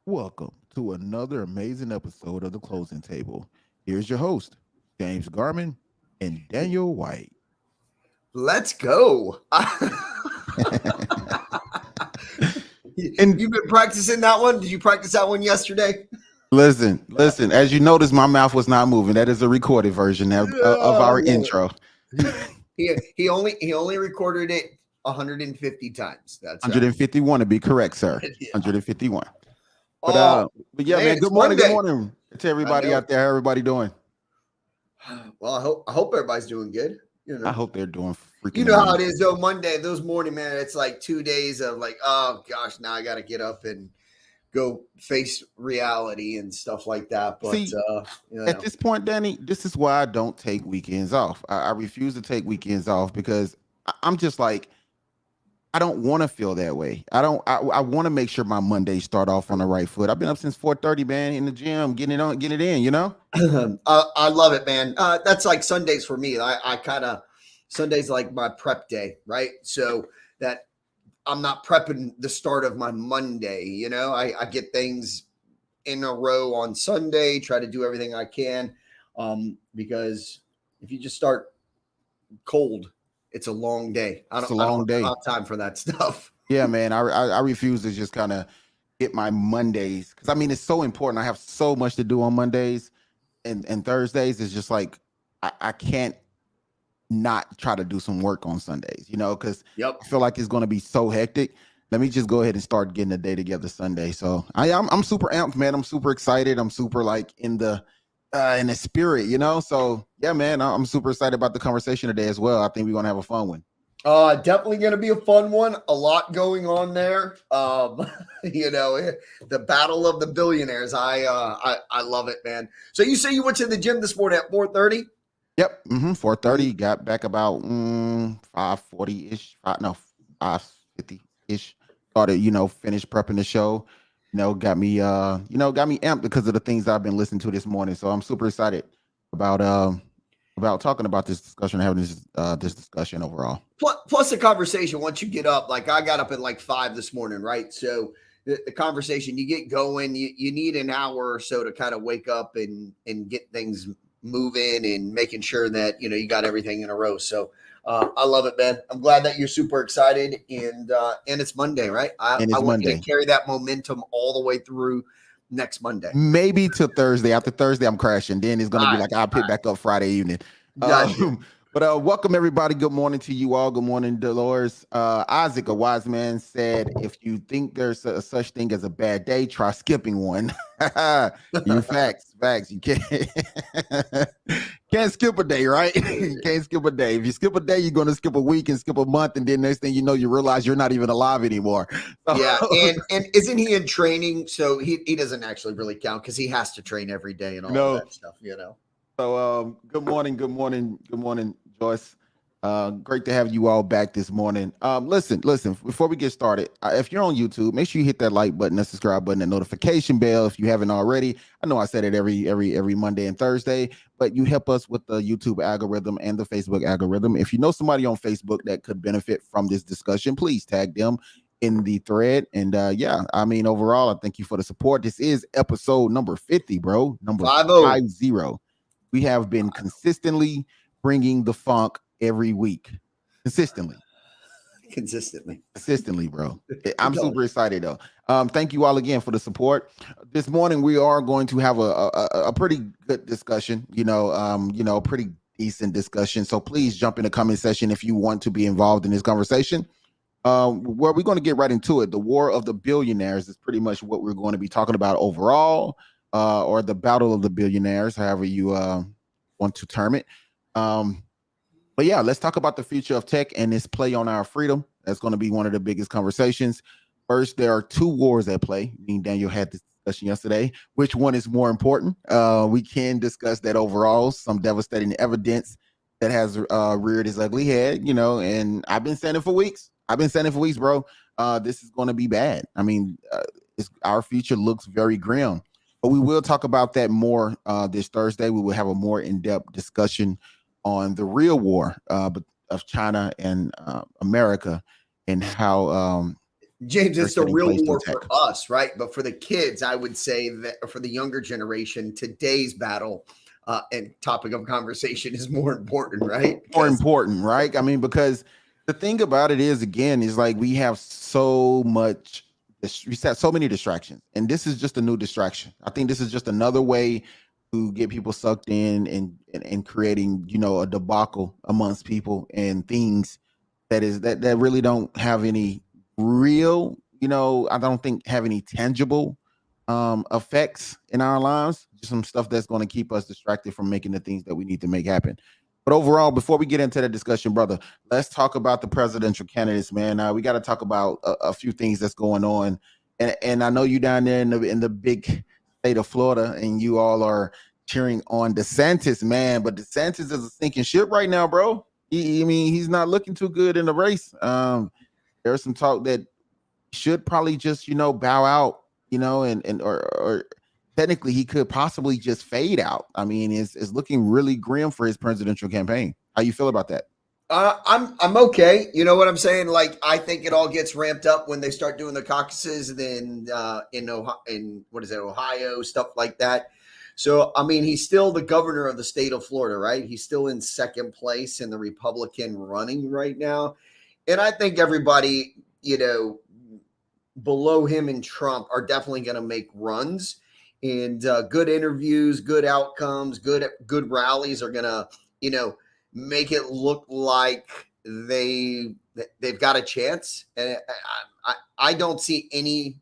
Welcome to another amazing episode of The Closing Table. Here's your host, James Garman and Daniel White. Let's go. And You've been practicing that one? Did you practice that one yesterday? listen, as you notice, my mouth was not moving. That is a recorded version of I our love intro. it. He only recorded it 150 times. That's right. 151 to be correct, sir. Yeah. 151. But Oh uh, but yeah, man, man, it's good Monday. morning to I everybody know out there. How everybody doing? it. Well, I hope everybody's doing good. You I know. hope they're doing You freaking know how it amazing. is though. Monday, those morning, man. It's like 2 days of like, oh gosh, now I got to get up and go face reality and stuff like that. But See, you at know. this point, Danny, this is why I don't take weekends off. I refuse to take weekends off because I'm just like, I don't want to feel that way. I don't. I want to make sure my Mondays start off on the right foot. I've been up since 4:30, man, in the gym, getting it in. You know. I love it, man. That's like Sundays for me. I kind of Sundays like my prep day, right? So that I'm not prepping the start of my Monday. I get things in a row on Sunday. Try to do everything I can, because if you just start cold, it's a long day. I It's don't a I don't long day. have time for that stuff. Yeah, man. I refuse to just kind of get my Mondays because I mean it's so important. I have so much to do on Mondays and Thursdays. It's just like I can't not try to do some work on Sundays, because Yep. I feel like it's going to be so hectic. Let me just go ahead and start getting the day together Sunday. So I'm super amped, man. I'm super excited. I'm super like in the spirit, So yeah, man, I'm super excited about the conversation today as well. I think we're gonna have a fun one. Definitely going to be a fun one. A lot going on there. The battle of the billionaires. I love it, man. So you say you went to the gym this morning at 4:30? Yep. 4:30. Got back about 5:40 ish. No, 5:50 ish. Started, finished prepping the show. Got me amped because of the things I've been listening to this morning. So I'm super excited about about talking about this discussion, having this discussion overall. Plus the conversation once you get up. Like I got up at like 5 this morning, right? So the conversation, you get going. You need an hour or so to kind of wake up and get things moving and making sure that you got everything in a row. So I love it, man. I'm glad that you're super excited, and it's Monday, right? And I it's want you to Monday. carry that momentum all the way through next Monday. Maybe till Thursday. After Thursday, I'm crashing. Then it's All gonna be right, like I'll pick back up Friday evening. gotcha. But welcome everybody. Good morning to you all. Good morning, Dolores. Isaac, a wise man, said, "If you think there's a such thing as a bad day, try skipping one." You facts. You can't can't skip a day, right? You can't skip a day. If you skip a day, you're gonna skip a week and skip a month, and then next thing you know, you realize you're not even alive anymore. So, Yeah, and isn't he in training? So he doesn't actually really count because he has to train every day and you all of know. that stuff. So, good morning, Joyce. Great to have you all back this morning. Listen. Before we get started, if you're on YouTube, make sure you hit that like button, that subscribe button, and notification bell if you haven't already. I know I said it every Monday and Thursday, but you help us with the YouTube algorithm and the Facebook algorithm. If you know somebody on Facebook that could benefit from this discussion, please tag them in the thread. And yeah, I mean, overall, I thank you for the support. This is episode number 50, bro. Number 50. 50. We have been consistently bringing the funk every week. Consistently. Consistently. Consistently, bro. We're I'm telling super excited though. Thank you all again for the support. This morning we are going to have a pretty good discussion. Pretty decent discussion. So please jump in the comment section if you want to be involved in this conversation. Where we're going to get right into it. The war of the billionaires is pretty much what we're going to be talking about overall, or the battle of the billionaires, however you want to term it. But yeah, let's talk about the future of tech and its play on our freedom. That's going to be one of the biggest conversations. First, there are two wars at play. Me and Daniel had this discussion yesterday. Which one is more important? We can discuss that overall. Some devastating evidence that has reared its ugly head, and I've been saying it for weeks. Bro. This is going to be bad. I mean, our future looks very grim. But we will talk about that more this Thursday. We will have a more in-depth discussion on the real war of China and America, and how James, they're it's a setting real place to war attack. for us, right? But for the kids, I would say that for the younger generation, today's battle and topic of conversation is more important, right? More Because important, right? I mean, because the thing about it is, again, is like we have so much, we set so many distractions, and this is just a new distraction. I think this is just another way to get people sucked in and creating, a debacle amongst people and things that really don't have any real, I don't think have any tangible effects in our lives. Just some stuff that's going to keep us distracted from making the things that we need to make happen. But overall, before we get into the discussion, brother, let's talk about the presidential candidates, man. We got to talk about a few things that's going on, and I know you down there in the big state of Florida, and you all are cheering on DeSantis, man. But DeSantis is a sinking ship right now, bro. I mean, he's not looking too good in the race. There's some talk that should probably just bow out, and or technically he could possibly just fade out. I mean, it's looking really grim for his presidential campaign. How you feel about that? I'm okay. You know what I'm saying? Like I think it all gets ramped up when they start doing the caucuses, and then in Ohio, in what is it, Ohio, stuff like that. So I mean, he's still the governor of the state of Florida, right? He's still in second place in the Republican running right now, and I think everybody, below him and Trump are definitely going to make runs, and good interviews, good outcomes, good rallies are going to, make it look like they've got a chance. And I don't see any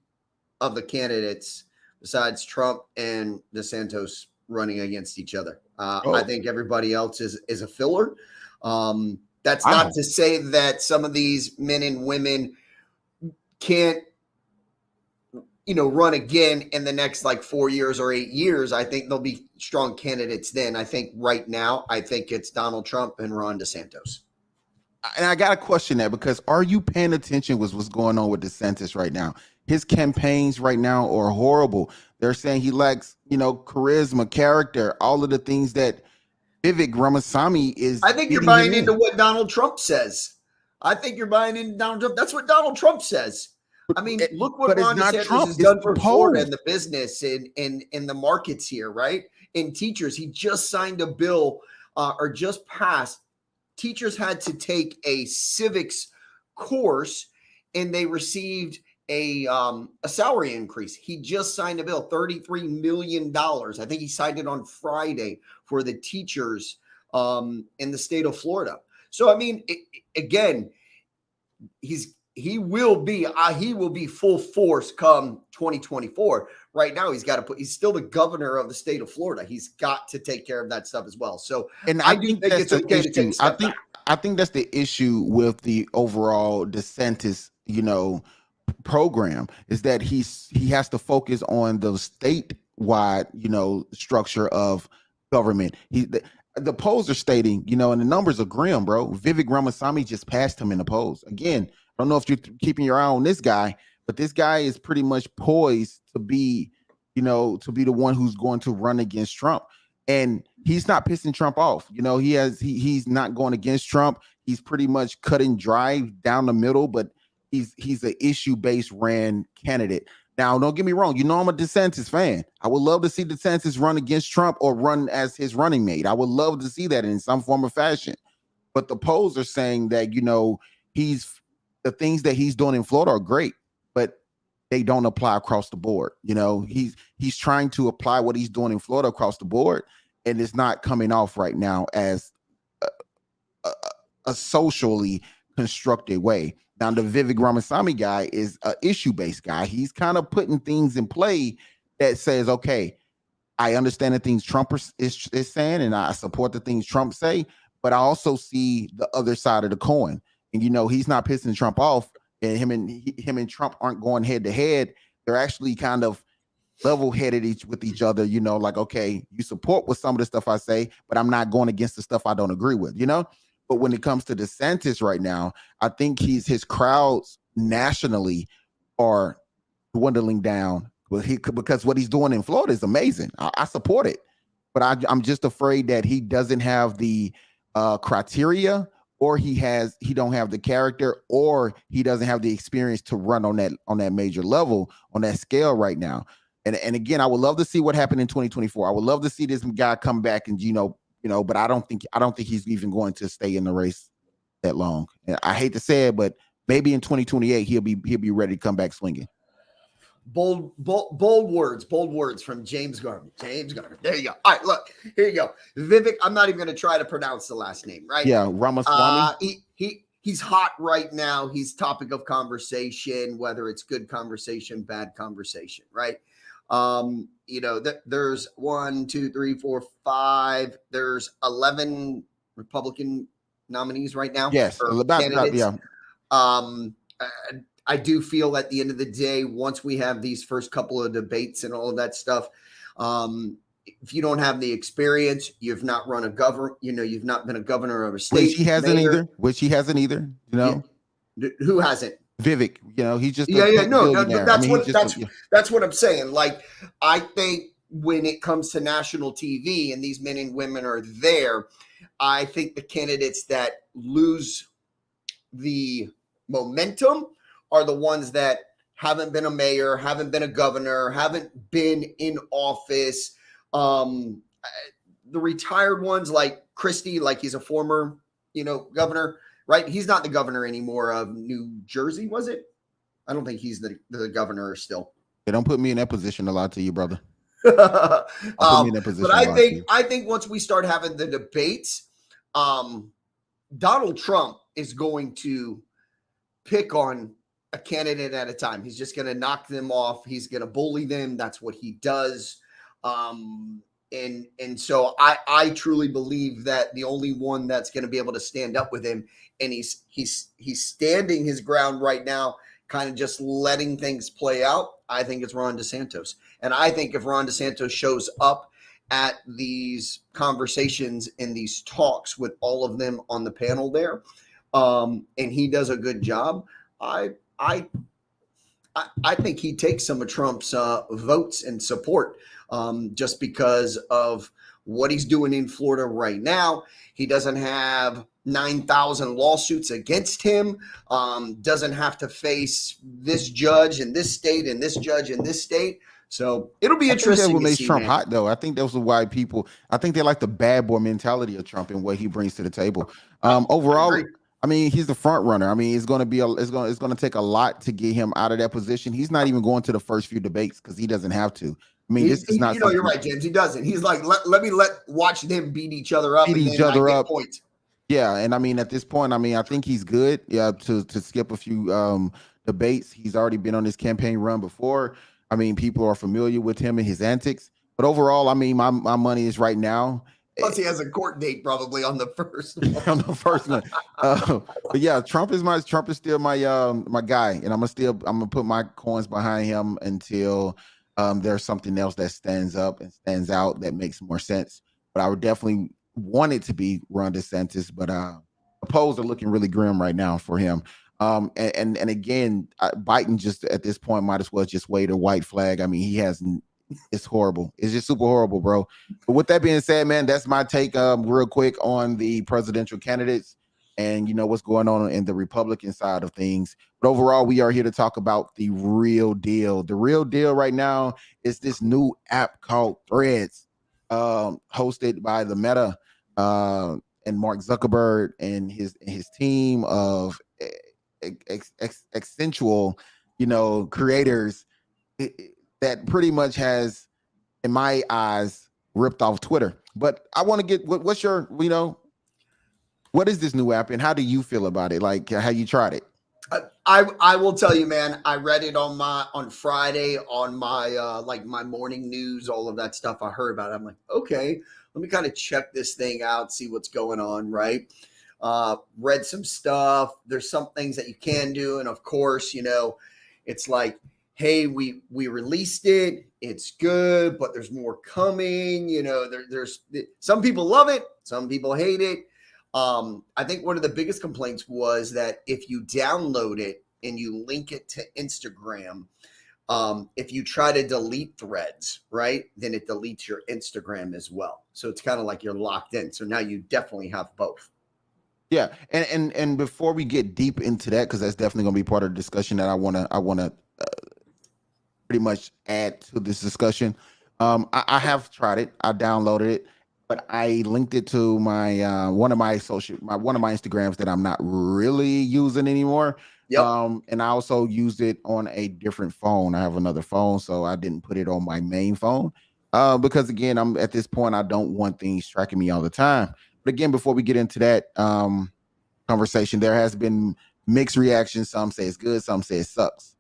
of the candidates besides Trump and DeSantis running against each other. I Oh, think everybody else is a filler. That's not wow. to say that some of these men and women can't, run again in the next like 4 years or 8 years. I think there'll be strong candidates then. I think right now, I think it's Donald Trump and Ron DeSantis. And I got to question that, because are you paying attention with what's going on with DeSantis right now? His campaigns right now are horrible. They're saying he lacks, charisma, character, all of the things that Vivek Ramaswamy is I think you're feeding him buying into in. what Donald Trump says. I think you're buying into Donald Trump. That's what Donald Trump says. But, I mean, look what but it's Ron not DeSantis Trump, has it's done the for Florida polls. and the business and the markets here, right? In teachers, he just signed a bill or just passed. Teachers had to take a civics course, and they received a salary increase. He just signed a bill, $33 million. I think he signed it on Friday for the teachers in the state of Florida. So I mean, again, he will be full force come 2024. Right now, he's still the governor of the state of Florida. He's got to take care of that stuff as well. So And I I do think think that's it's the okay to take issue. a step back. I think that's the issue with the overall DeSantis, program, is that he has to focus on the statewide, structure of government. The polls are stating, and the numbers are grim, bro. Vivek Ramaswamy just passed him in the polls. Again, I don't know if you're keeping your eye on this guy, but this guy is pretty much poised to be, the one who's going to run against Trump. And he's not pissing Trump off. He's not going against Trump. He's pretty much cutting dry down the middle, but he's an issue-based ran candidate. Now, don't get me wrong. I'm a DeSantis fan. I would love to see DeSantis run against Trump or run as his running mate. I would love to see that in some form or fashion. But the polls are saying that, he's the things that he's doing in Florida are great, but they don't apply across the board. He's trying to apply what he's doing in Florida across the board, and it's not coming off right now as a, a socially constructed way. Now, the Vivek Ramaswamy guy is an issue-based guy. He's kind of putting things in play that says, okay, I understand the things Trump is saying, and I support the things Trump say, but I also see the other side of the coin. And he's not pissing Trump off, and him and Trump aren't going head to head. They're actually kind of level-headed with each other. Like, okay, you support with some of the stuff I say, but I'm not going against the stuff I don't agree with. But when it comes to DeSantis right now, I think his crowds nationally are dwindling down. Because what he's doing in Florida is amazing. I support it, but I'm just afraid that he doesn't have the criteria or he don't have the character, or he doesn't have the experience to run on that major level, on that scale right now. And again, I would love to see what happened in 2024. I would love to see this guy come back and but I don't think he's even going to stay in the race that long. And I hate to say it, but maybe in 2028 he'll be ready to come back swinging. Bold words from James Garvey. James Garvey. There you go. All right, look, here you go. Vivek, I'm not even going to try to pronounce the last name, right? Yeah, Ramaswamy. He's hot right now. He's topic of conversation, whether it's good conversation, bad conversation, right? There's 1, 2, 3, 4, 5. There's 11 Republican nominees right now. Yes, candidates. Yeah. I do feel at the end of the day, once we have these first couple of debates and all of that stuff, if you don't have the experience, you've not run a government, you've not been a governor of a state. Which he hasn't either. Who hasn't? Vivek, he's just that's what I'm saying. Like, I think when it comes to national TV and these men and women are there, I think the candidates that lose the momentum are the ones that haven't been a mayor, haven't been a governor, haven't been in office. The retired ones like Christie, like he's a former, governor, right? He's not the governor anymore of New Jersey, was it? I don't think he's the governor still. They don't put me in that position a lot to you, brother. But I think once we start having the debates, Donald Trump is going to pick on a candidate at a time. He's just going to knock them off. He's going to bully them. That's what he does. And so I truly believe that the only one that's going to be able to stand up with him, and he's standing his ground right now, kind of just letting things play out, I think it's Ron DeSantis. And I think if Ron DeSantis shows up at these conversations and these talks with all of them on the panel there, and he does a good job, I think he takes some of Trump's votes and support, just because of what he's doing in Florida right now. He doesn't have 9,000 lawsuits against him, doesn't have to face this judge in this state and this judge in this state. So it'll be interesting. That's what makes Trump hot, though. I think that's why I think they like the bad boy mentality of Trump and what he brings to the table. Overall, I mean, he's the front runner. I mean, it's going to take a lot to get him out of that position. He's not even going to the first few debates because he doesn't have to. I mean, this is not. You're right, James. He doesn't. He's like, watch them beat each other up. Points. Yeah, and I mean, at this point, I think he's good. Yeah, to skip a few debates. He's already been on this campaign run before. I mean, people are familiar with him and his antics. But overall, I mean, my money is right now. Plus, he has a court date probably on the first one. On the first one. But yeah, Trump is still my guy, and I'm gonna put my coins behind him until there's something else that stands up and stands out that makes more sense. But I would definitely want it to be Ron DeSantis, but the polls are looking really grim right now for him. And again, Biden just at this point might as well just wave a white flag. I mean, it's horrible. It's just super horrible, bro. But with that being said, man, that's my take real quick on the presidential candidates and what's going on in the Republican side of things. But overall, we are here to talk about the real deal. The real deal right now is this new app called Threads, hosted by the Meta and Mark Zuckerberg and his team of eccentric, creators that pretty much has, in my eyes, ripped off Twitter. But I want to get what's your, what is this new app and how do you feel about it? Like, how you tried it? I will tell you, man, I read it on Friday on my my morning news, all of that stuff. I heard about it. I'm like, okay, let me kind of check this thing out, see what's going on, right? Read some stuff. There's some things that you can do. And of course, it's like, hey, we released it. It's good, but there's more coming. There's some people love it. Some people hate it. I think one of the biggest complaints was that if you download it and you link it to Instagram, if you try to delete Threads, right, then it deletes your Instagram as well. So it's kind of like you're locked in. So now you definitely have both. Yeah, and before we get deep into that, because that's definitely going to be part of the discussion that I wanna pretty much add to this discussion. I have tried it. I downloaded it, but I linked it to my one of my Instagrams that I'm not really using anymore. Yep. And I also used it on a different phone. I have another phone, so I didn't put it on my main phone. Because again, I'm at this point, I don't want things tracking me all the time. But again, before we get into that conversation, there has been mixed reactions. Some say it's good, some say it sucks.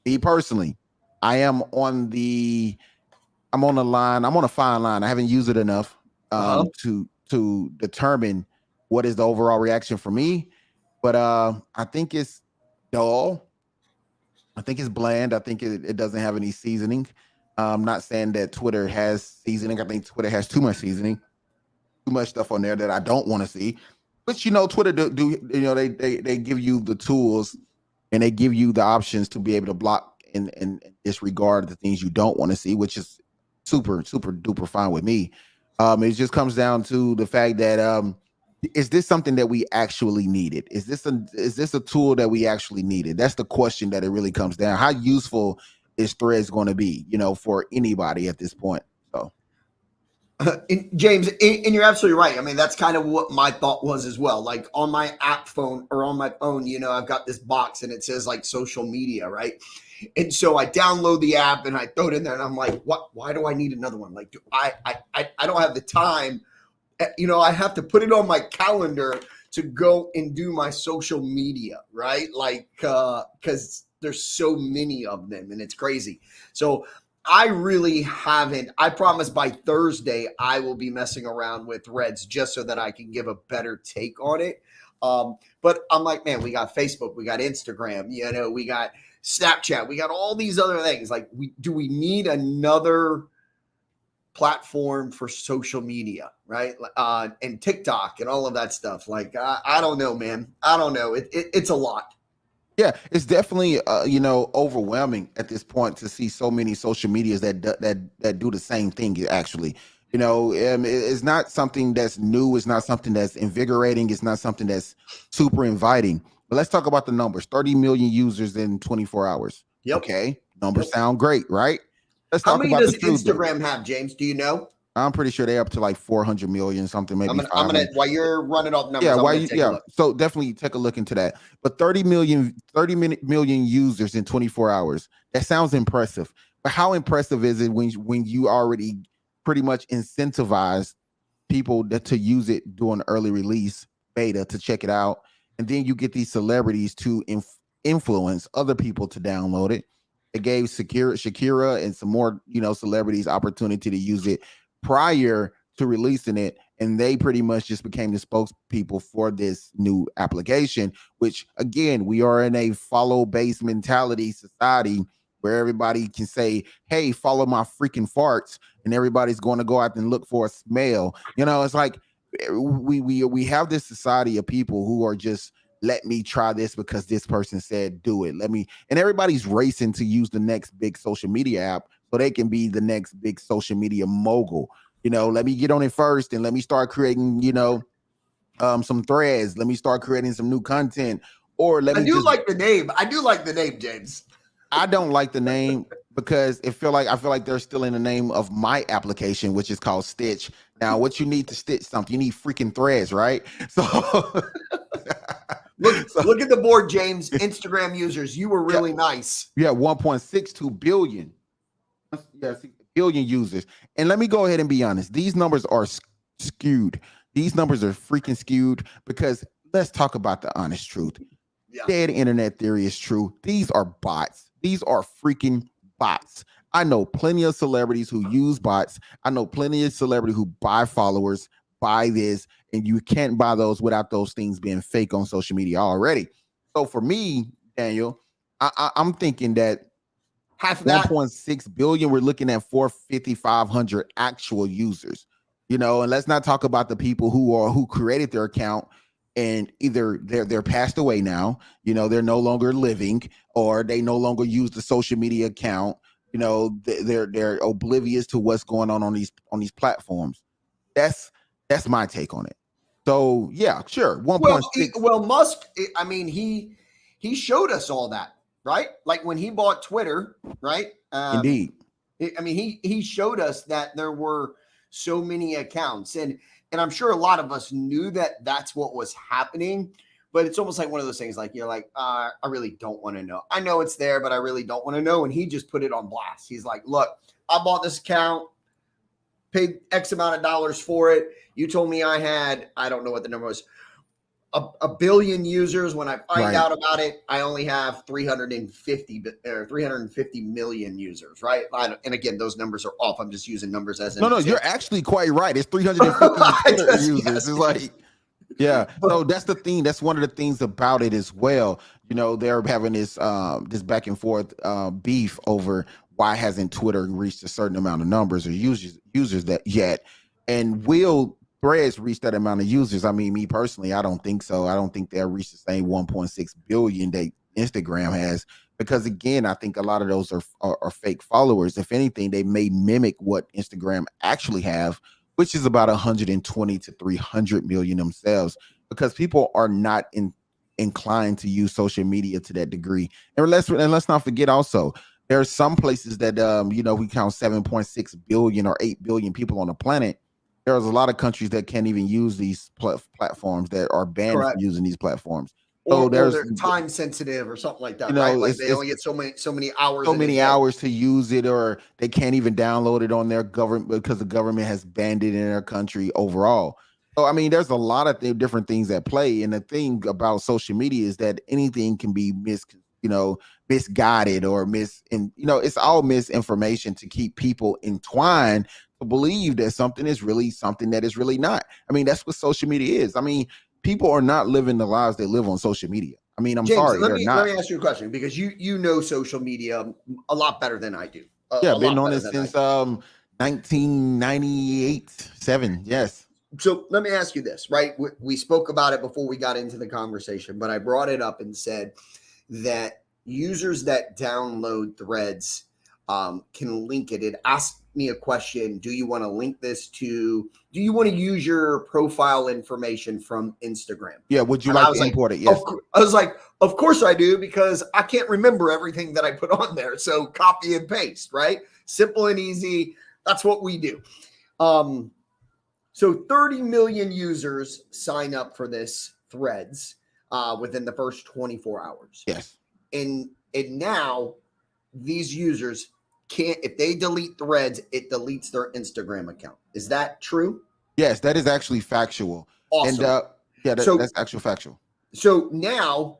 Me personally, I am on the I'm on the line. I'm on a fine line. I haven't used it enough Uh-huh. to determine what is the overall reaction for me. But I think it's dull. I think it's bland. I think it doesn't have any seasoning. I'm not saying that Twitter has seasoning. I think Twitter has too much seasoning, too much stuff on there that I don't want to see. But Twitter do they give you the tools and they give you the options to be able to block and disregard the things you don't want to see, which is super duper fine with me. It just comes down to the fact that is this something that we actually needed? Is this a tool that we actually needed? That's the question that it really comes down. How useful is Threads going to be, for anybody at this point? So James, and you're absolutely right. I mean, that's kind of what my thought was as well. Like on my app phone or on my phone, I've got this box and it says like social media, right? And so I download the app and I throw it in there and I'm like, what? Why do I need another one? Like, I don't have the time. I have to put it on my calendar to go and do my social media, right? Like, because there's so many of them and it's crazy. So I really haven't. I promise by Thursday I will be messing around with Reds just so that I can give a better take on it. But I'm like, man, we got Facebook, we got Instagram, we got Snapchat, we got all these other things. Like, we need another platform for social media, right? And TikTok and all of that stuff. Like, I don't know, man. I don't know. It's a lot. yeah, it's definitely overwhelming at this point to see so many social medias that do the same thing. Actually, it's not something that's new. It's not something that's invigorating. It's not something that's super inviting. But let's talk about the numbers: 30 million users in 24 hours. Yep. Okay, numbers Yep. sound great, right? Let's How talk many about the does truth, though. Instagram have, James? Do you know? I'm pretty sure they're up to like 400 million, something, I'm maybe gonna I'm gonna 500. while you're running off Yeah, numbers, I'm why gonna you take a yeah. look. So definitely take a look into that. But 30 million users in 24 hours. That sounds impressive. But how impressive is it when you already pretty much incentivize people to use it during early release beta to check it out, and then you get these celebrities to influence other people to download it. It gave Shakira and some more celebrities opportunity to use it prior to releasing it, and they pretty much just became the spokespeople for this new application. Which again, we are in a follow based mentality society where everybody can say, hey, follow my freaking farts, and everybody's going to go out and look for a smell. It's like we have this society of people who are just, let me try this because this person said do it. And everybody's racing to use the next big social media app so they can be the next big social media mogul. Let me get on it first and let me start creating, some threads. Let me start creating some new content. Or let I me do just like the name. I do like the name, James. I don't like the name because I feel like they're still in the name of my application, which is called Stitch. Now, what you need to stitch something, you need freaking threads, right? So, Look so look at the board, James. Instagram users, you were yeah, really nice. you have 1.62 billion, yeah, billion users. And let me go ahead and be honest, these numbers are skewed. These numbers are freaking skewed because let's talk about the honest truth. Yeah. Dead internet theory is true. These are bots. These are freaking bots. I know plenty of celebrities who use bots. I know plenty of celebrities who buy followers, buy this, and you can't buy those without those things being fake on social media already. So for me, Daniel, I'm thinking that Half of that. 1.6 billion, we're looking at 450, 500 actual users. And let's not talk about the people who created their account and either they're passed away now, they're no longer living, or they no longer use the social media account. They're oblivious to what's going on these platforms. That's my take on it. So yeah, sure, Well, 1.6. Musk. I mean, he showed us all that, right? Like when he bought Twitter, right? Indeed. I mean, he showed us that there were so many accounts, and I'm sure a lot of us knew that that's what was happening. But it's almost like one of those things, like you're like, I really don't want to know. I know it's there, but I really don't want to know. And he just put it on blast. He's like, look, I bought this account, paid X amount of dollars for it. You told me I had, I don't know what the number was, a billion users. When I find Right. out about it, I only have 350 or 350 million users, right? And again, those numbers are off. I'm just using numbers as an No, you're example. actually quite right. It's 350 Twitter users. Yes. It's like, yeah. But, So that's the thing. That's one of the things about it as well. They're having this back and forth beef over why hasn't Twitter reached a certain amount of numbers or users that yet. And will Threads reach that amount of users? I mean, me personally, I don't think so. I don't think they'll reach the same 1.6 billion that Instagram has. Because again, I think a lot of those are fake followers. If anything, they may mimic what Instagram actually have, which is about 120 to 300 million themselves, because people are not inclined to use social media to that degree. And let's not forget also, there are some places that we count 7.6 billion or 8 billion people on the planet. There's a lot of countries that can't even use these platforms, that are banned from correct. using these platforms. So Or there's, they're time sensitive or something like you that, right? know, Like it's they it's only get so many hours so in a many day. hours to use it, or they can't even download it on their government because the government has banned it in their country overall. So I mean, there's a lot of different things at play, and the thing about social media is that anything can be misguided or and it's all misinformation to keep people entwined to believe that something is really something that is really not. I mean, that's what social media is. I mean, people are not living the lives they live on social media. I mean, I'm James, sorry, let they're me not. ask you a question, because you know social media a lot better than I do. Yeah, A been lot on better it than I since do. 1998, 7. Yes. So let me ask you this, right? We spoke about it before we got into the conversation, but I brought it up and said that users that download Threads can link it. It asked me a question: do you want to link this to? Do you want to use your profile information from Instagram? Yeah. Would you And I like was to like, import it? Yes. I was like, of course I do, because I can't remember everything that I put on there. So copy and paste, right? Simple and easy. That's what we do. Um, so 30 million users sign up for this Threads within the first 24 hours. Yes. And now these users can't, if they delete Threads, it deletes their Instagram account. Is that true? Yes. That is actually factual. And Awesome. yeah, So that's actual factual. now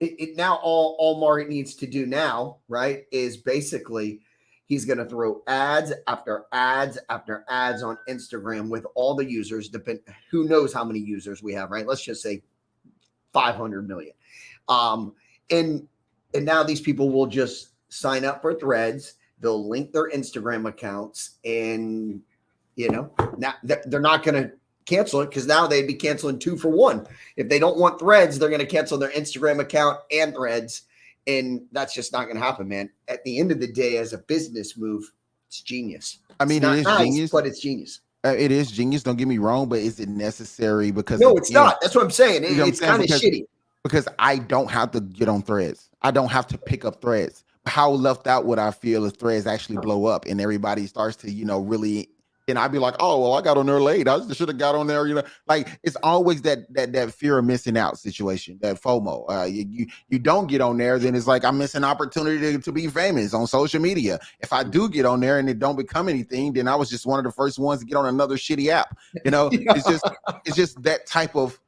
it now all Mark needs to do now, right, is basically he's going to throw ads after ads after ads on Instagram with all the users. Who knows how many users we have, right? Let's just say 500 million. Um, and now these people will just sign up for Threads. They'll link their Instagram accounts, and now they're not going to cancel it, because now they'd be canceling 2 for 1. If they don't want Threads, they're going to cancel their Instagram account and Threads, and that's just not going to happen, man. At the end of the day, as a business move, it's genius. I It's mean, it not is nice, genius. but it's genius. It is genius. Don't get me wrong, but is it necessary? Because No, it's again, not. That's what I'm saying. you know what I'm It's saying? kind of shitty. Because I don't have to get on Threads. I don't have to pick up Threads. How left out would I feel if Threads actually blow up and everybody starts to, really, and I'd be like, oh, well, I got on there late. I should have got on there, like it's always that fear of missing out situation, that FOMO. You don't get on there, then it's like I'm missing opportunity to be famous on social media. If I do get on there and it don't become anything, then I was just one of the first ones to get on another shitty app. It's just that type of,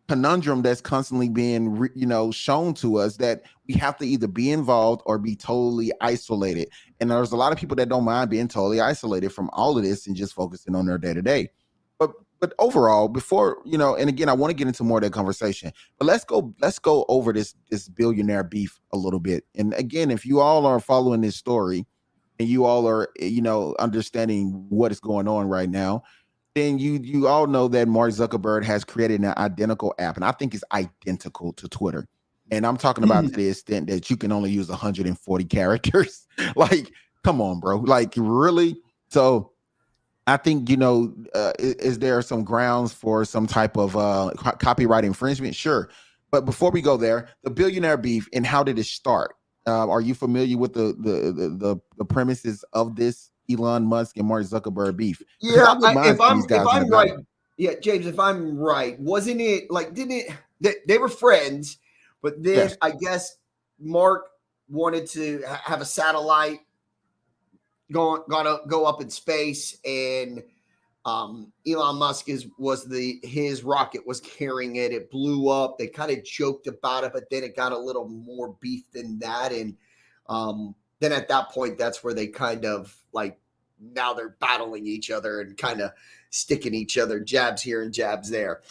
conundrum that's constantly being shown to us, that we have to either be involved or be totally isolated. And there's a lot of people that don't mind being totally isolated from all of this and just focusing on their day-to-day. But overall, before and again, I want to get into more of that conversation, but let's go over this billionaire beef a little bit. And again, if you all are following this story and you all are understanding what is going on right now, then you all know that Mark Zuckerberg has created an identical app, and I think it's identical to Twitter. And I'm talking about to the extent that you can only use 140 characters. Like, come on, bro. Like, really? So I think, is there some grounds for some type of copyright infringement? Sure. But before we go there, the billionaire beef and how did it start? Are you familiar with the premises of this Elon Musk and Mark Zuckerberg beef? Because I Yeah, wouldn't mind seeing these if guys in a I'm right, battle. yeah, James, if I'm right, wasn't it like didn't it they were friends, but then Yes. I guess Mark wanted to have a satellite go up in space, and Elon Musk was the his rocket was carrying it. It blew up. They kind of joked about it, but then it got a little more beef than that. And then at that point, that's where they kind of like now they're battling each other and kind of sticking each other jabs here and jabs there.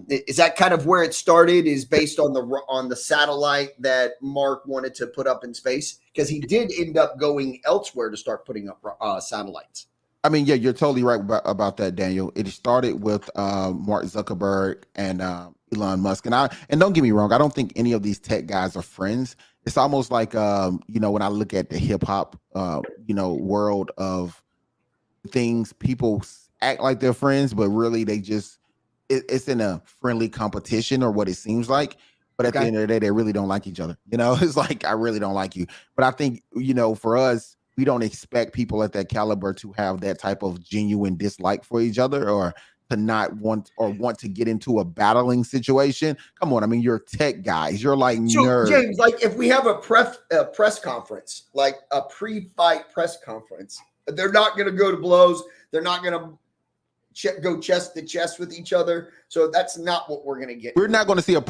Is that kind of where it started? Is based on the satellite that Mark wanted to put up in space because he did end up going elsewhere to start putting up satellites. I mean, yeah, you're totally right about that, Daniel. It started with Mark Zuckerberg and Elon Musk, and don't get me wrong, I don't think any of these tech guys are friends. It's almost like when I look at the hip hop world of things, people act like they're friends, but really they just it's in a friendly competition or what it seems like. But at the Okay. end of the day, they really don't like each other. It's like I really don't like you. But I think for us, we don't expect people at that caliber to have that type of genuine dislike for each other or to not want to get into a battling situation. Come on, I mean, you're tech guys. You're like So, nerds. James, like if we have a press conference, like a pre-fight press conference, they're not going to go to blows. They're not going to go chest to chest with each other. So that's not what we're going to get We're here. not going to see a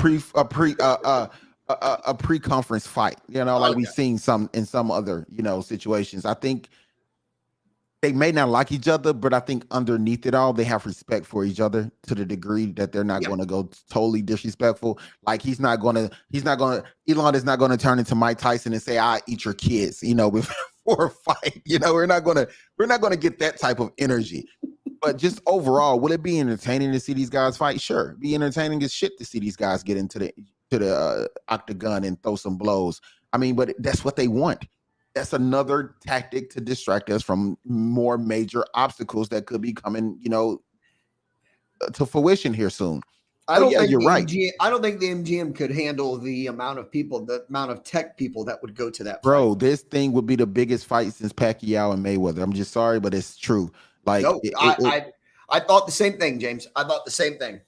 pre-conference fight, like we've Okay. seen some in some other, situations. I think they may not like each other, but I think underneath it all, they have respect for each other to the degree that they're not Yeah. going to go totally disrespectful. Like Elon is not going to turn into Mike Tyson and say, "I eat your kids," before a fight. We're not going to get that type of energy. But just overall, will it be entertaining to see these guys fight? Sure, be entertaining as shit to see these guys get into the octagon and throw some blows. I mean, but that's what they want. That's another tactic to distract us from more major obstacles that could be coming, to fruition here soon. I So don't yeah, think you're the right, MGM. I don't think the MGM could handle the amount of people, the amount of tech people that would go to that fight. bro. This thing would be the biggest fight since Pacquiao and Mayweather. I'm just sorry, but it's true. Like No, I thought the same thing, James. I thought the same thing.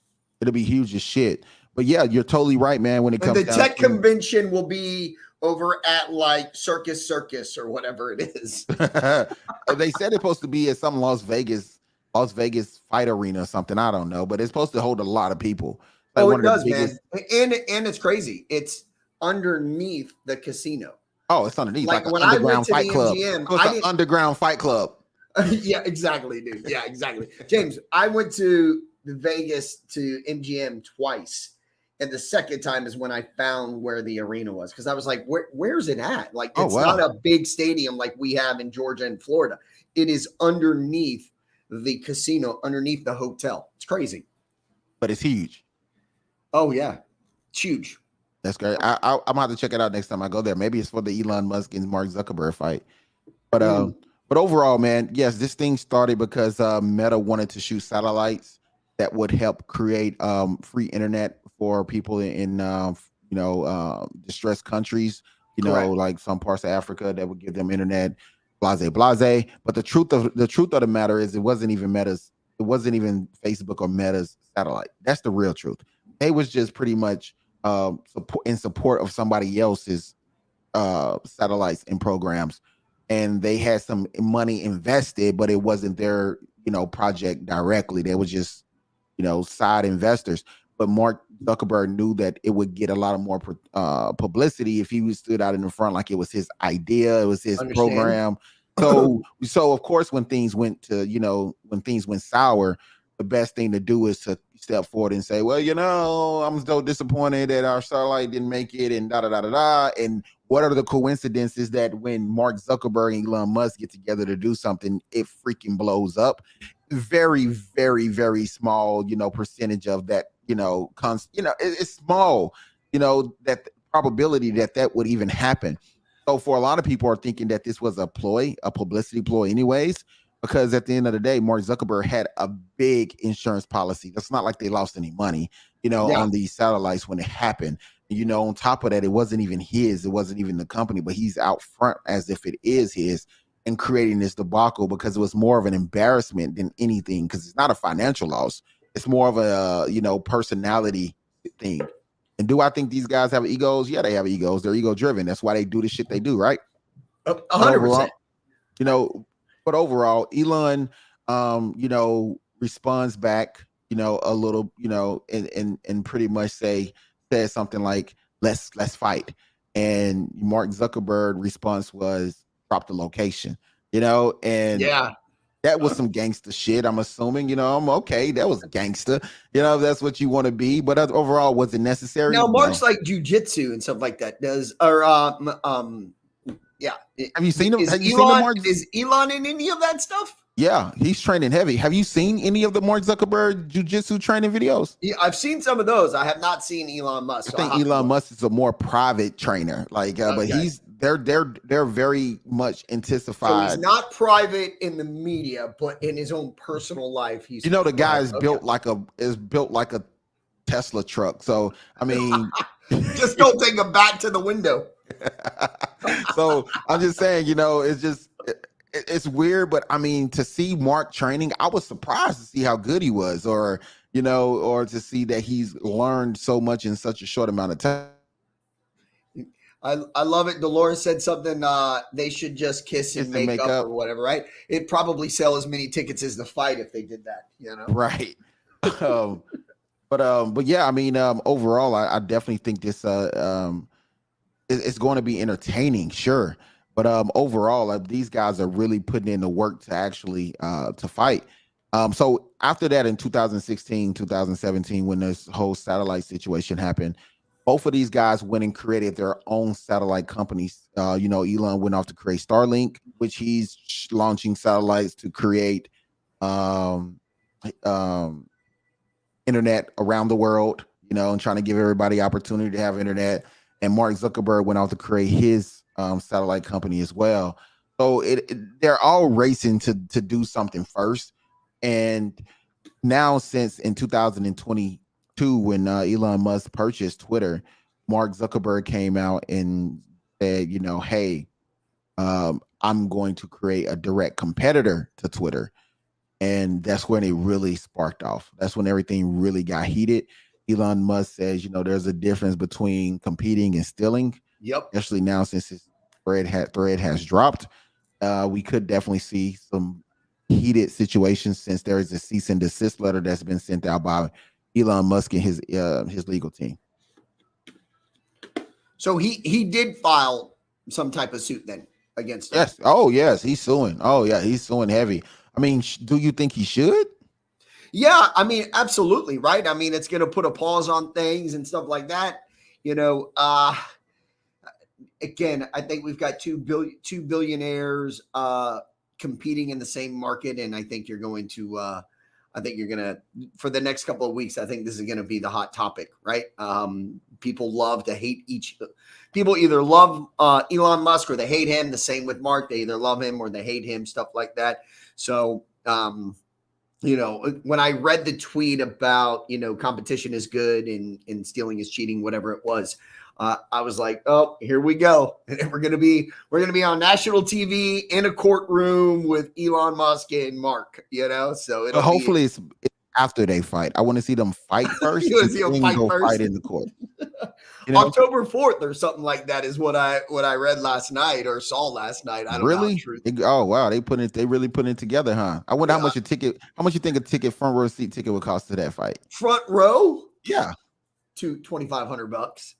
it'll be huge as shit. But yeah, you're totally right, man. When it And comes the down tech to convention will be over at like Circus or whatever it is. they said it's supposed to be at some Las Vegas fight arena or something. I don't know, but it's supposed to hold a lot of people. Like Oh, one it of the does, biggest. man. And it's crazy. It's underneath the casino. Oh, it's underneath, like Like an when I went underground to fight the club. MGM, So it's I an didn't. underground fight club. Yeah, exactly, dude. Yeah, exactly. James, I went to Vegas to MGM twice. And the second time is when I found where the arena was because I was like, where's it at? Like, Oh it's not wow, a big stadium like we have in Georgia and Florida. It is underneath the casino, underneath the hotel. It's crazy. but it's huge. Oh, yeah. It's huge. That's great. I'm gonna have to check it out next time I go there. Maybe it's for the Elon Musk and Mark Zuckerberg fight. But Mm, overall, man, yes, this thing started because Meta wanted to shoot satellites that would help create free internet for people in distressed countries. correct. Like some parts of Africa that would give them internet. Blase, blase. But the truth of the matter is, it wasn't even Meta's. It wasn't even Facebook or Meta's satellite. That's the real truth. They was just pretty much in support of somebody else's satellites and programs, and they had some money invested, but it wasn't their project directly. They was just side investors. But Mark Zuckerberg knew that it would get a lot of more publicity if he stood out in the front like it was his idea, it was his Understand? program. So of course, when things went sour, the best thing to do is to step forward and say, well, I'm so disappointed that our satellite didn't make it, and da da da da da. And what are the coincidences that when Mark Zuckerberg and Elon Musk get together to do something, it freaking blows up? Very, very, very small, percentage of that, it's small, that probability that would even happen. So for a lot of people are thinking that this was a ploy, a publicity ploy anyways. because at the end of the day, Mark Zuckerberg had a big insurance policy. That's not like they lost any money, Yeah. on these satellites when it happened. On top of that, it wasn't even his, it wasn't even the company, but he's out front as if it is his and creating this debacle because it was more of an embarrassment than anything. Because it's not a financial loss; it's more of a personality thing. And do I think these guys have egos? Yeah, they have egos. They're ego driven. That's why they do the shit they do, right? But 100%. overall, you know, but overall, Elon, responds back, a little, and pretty much says something like, let's fight. And Mark Zuckerberg response was drop the location, and Yeah. that was some gangster shit. I'm assuming, I'm okay. That was gangster, if that's what you want to be. But overall, was it necessary? Now, No. Mark's like jujitsu and stuff like that. Yeah. Have you seen him? Is Have you seen the Elon Mark? is Elon in any of that stuff? Yeah, he's training heavy. Have you seen any of the Mark Zuckerberg jujitsu training videos? Yeah, I've seen some of those. I have not seen Elon Musk. I So think Elon Musk is a more private trainer, but okay. they're very much So he's intensified. not private in the media, but in his own personal life, he's The guy is okay. built like a Tesla truck. So I mean, just don't take a bat to the window. So I'm just saying, it's just it's weird, but I mean, to see Mark training, I was surprised to see how good he was, or to see that he's learned so much in such a short amount of time. I love it. Dolores said something. They should just kiss and make up or whatever, right? It'd probably sell as many tickets as the fight if they did that. Right. But yeah, I mean, overall, I definitely think this it's going to be entertaining, sure. But overall, these guys are really putting in the work to actually to fight. So after that, in 2016, 2017, when this whole satellite situation happened, both of these guys went and created their own satellite companies. Elon went off to create Starlink, which he's launching satellites to create um, internet around the world, and trying to give everybody opportunity to have internet. And Mark Zuckerberg went out to create his satellite company as well. So they're all racing to do something first. And now, since in 2022, when Elon Musk purchased Twitter, Mark Zuckerberg came out and said, hey, I'm going to create a direct competitor to Twitter. And that's when it really sparked off. That's when everything really got heated. Elon Musk says, there's a difference between competing and stealing. Yep. Especially now, since his thread has dropped, we could definitely see some heated situations, since there is a cease and desist letter that's been sent out by Elon Musk and his legal team. So he did file some type of suit then against him. Yes. Oh, yes. He's suing. Oh, yeah. He's suing heavy. I mean, do you think he should? Yeah, I mean, absolutely, right? I mean, it's going to put a pause on things and stuff like that. Again, I think we've got two billionaires competing in the same market, and I think you're going to for the next couple of weeks, I think this is going to be the hot topic, right? People love to hate people either love Elon Musk or they hate him. The same with Mark. They either love him or they hate him, stuff like that. So, when I read the tweet about, competition is good and stealing is cheating, whatever it was, I was like, oh, here we go. And we're going to be on national TV in a courtroom with Elon Musk and Mark, so hopefully it's after they fight. I want to see them fight first. You want to see them fight first? Fight in the court. October 4th or something like that is what I read last night or saw last night. I don't know. Oh wow, they really put it together, huh? I wonder how much you think a front row seat ticket would cost to that fight? Front row? Yeah. $2,500.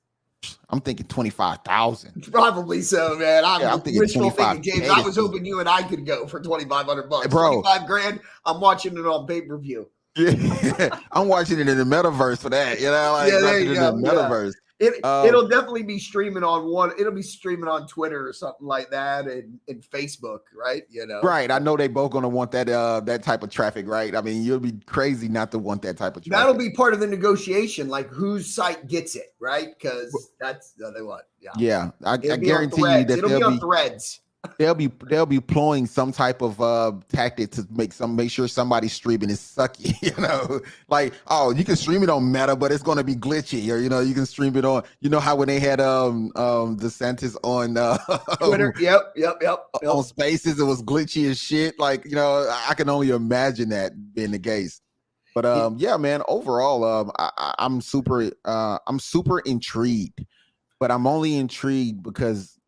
I'm thinking 25,000. Probably so, man. I'm thinking wishful thinking, James. I was hoping you and I could go for $2,500. Bro, $25,000. I'm watching it on pay-per-view. Yeah, I'm watching it in the metaverse for that. There you go. The metaverse. It'll definitely be streaming on it'll be streaming on Twitter or something like that, and Facebook, right? Right. I know they both gonna want that type of traffic, right? I mean, you'll be crazy not to want that type of traffic. That'll be part of the negotiation, like whose site gets it, right? Because that's they want. Yeah. I guarantee you that it'll be on Threads. they'll be employing some type of tactic to make sure somebody's streaming is sucky. Like, oh, you can stream it on Meta, but it's going to be glitchy, or you can stream it on. You know how when they had DeSantis on Twitter. Yep. Yep. Yep. Yep. on Spaces, it was glitchy as shit. Like, I can only imagine that being the case. But yeah, man. Overall, I'm super intrigued, but I'm only intrigued because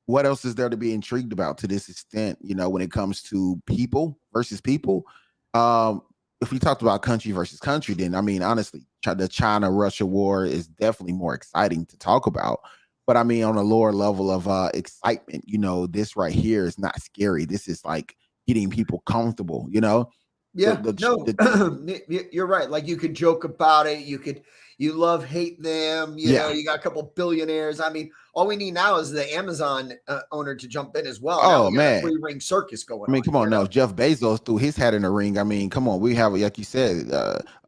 what else is there to be intrigued about to this extent? When it comes to people versus people. If we talked about country versus country, then I mean, honestly, the China-Russia war is definitely more exciting to talk about. But I mean, on a lower level of excitement, this right here is not scary. This is like getting people comfortable. The, Yeah, the, no, the you're right. Like you could joke about it. You love hate them. yeah. You got a couple billionaires. I mean, all we need now is the Amazon owner to jump in as well. Now Oh we got a man. 3 ring circus going I mean, on. come on now. If Jeff Bezos threw his hat in the ring, I mean, come on. We have, like you said,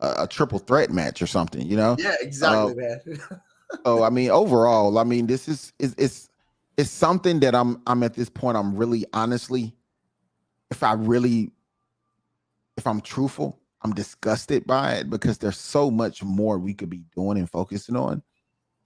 a triple threat match or something, Yeah, Uh, exactly, man. so I mean, overall, I mean, this it's something that I'm at this point. I'm really honestly, if I really, if I'm truthful, I'm disgusted by it because there's so much more we could be doing and focusing on.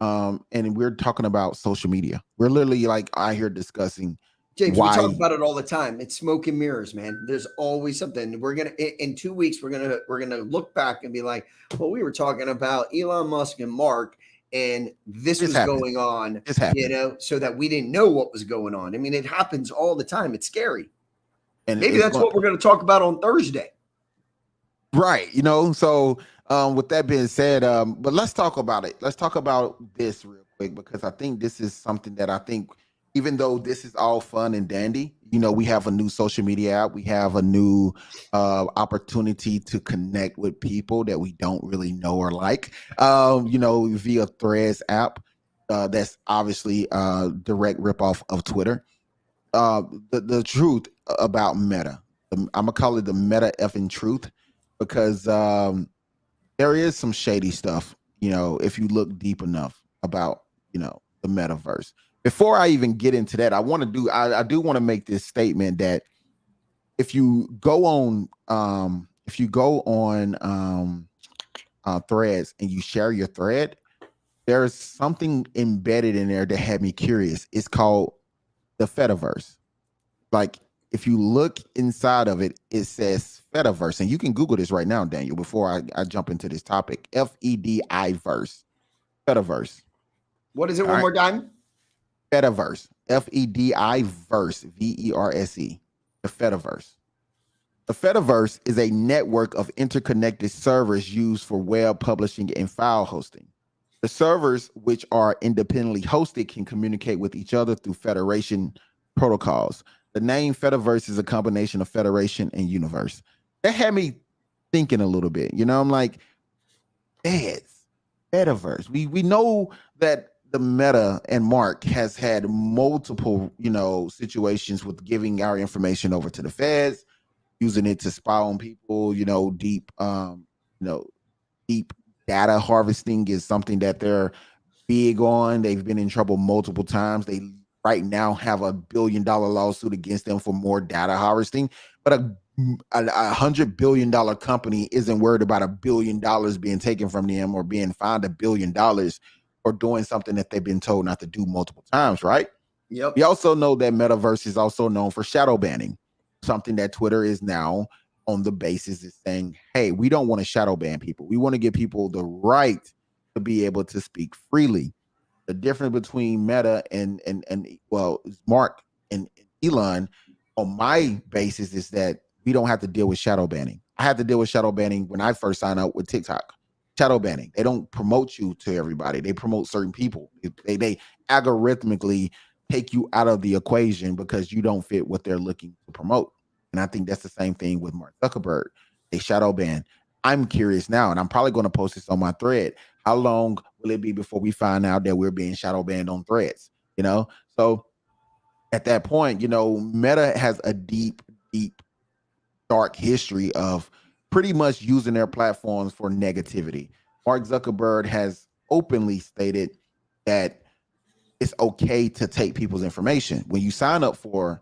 And we're talking about social media. We're literally like I here discussing James, we talk why. about it all the time. It's smoke and mirrors, man. There's always something. We're gonna in 2 weeks. We're gonna look back and be like, well, we were talking about Elon Musk and Mark, and this This was happened. going on. This happened. So that we didn't know what was going on. I mean, it happens all the time. It's scary. And Maybe it's that's going what we're going to talk about on Thursday. right. So with that being said, but let's talk about it. Let's talk about this real quick because I think this is something that I think, even though this is all fun and dandy, we have a new social media app. We have a new opportunity to connect with people that we don't really know or like, via Threads app. That's obviously direct ripoff of Twitter. The truth about Meta, I'm gonna call it the Meta effing truth because there is some shady stuff, if you look deep enough about, the metaverse. Before I even get into that, I do want to make this statement that if you go on threads and you share your thread, there's something embedded in there that had me curious. It's called the Fediverse. Like if you look inside of it, it says Fediverse, and you can Google this right now, Daniel. Before I jump into this topic, FEDI verse, Fediverse. What is it? All One right, more time. Fediverse, FEDI verse, VERSE, the Fediverse. The Fediverse is a network of interconnected servers used for web publishing and file hosting. The servers, which are independently hosted, can communicate with each other through federation protocols. The name Fediverse is a combination of federation and universe. That had me thinking a little bit. I'm like, it's Fediverse. We know that the Meta and Mark has had multiple, situations with giving our information over to the feds, using it to spy on people, you know, deep data harvesting is something that they're big on. They've been in trouble multiple times. They right now have $1 billion lawsuit against them for more data harvesting. But $100 billion company isn't worried about $1 billion being taken from them or being fined $1 billion or doing something that they've been told not to do multiple times, right? Yep. We also know that Metaverse is also known for shadow banning, something that Twitter is now on the basis is saying, hey, we don't want to shadow ban people. We want to give people the right to be able to speak freely. The difference between Meta and well, Mark and Elon on my basis is that we don't have to deal with shadow banning. I had to deal with shadow banning when I first signed up with TikTok. Shadow banning. They don't promote you to everybody. They promote certain people. They algorithmically take you out of the equation because you don't fit what they're looking to promote. And I think that's the same thing with Mark Zuckerberg. They shadow ban. I'm curious now, and I'm probably going to post this on my thread. How long will it be before we find out that we're being shadow banned on threads? So at that point, Meta has a deep, deep, dark history of pretty much using their platforms for negativity. Mark Zuckerberg has openly stated that it's okay to take people's information. When you sign up for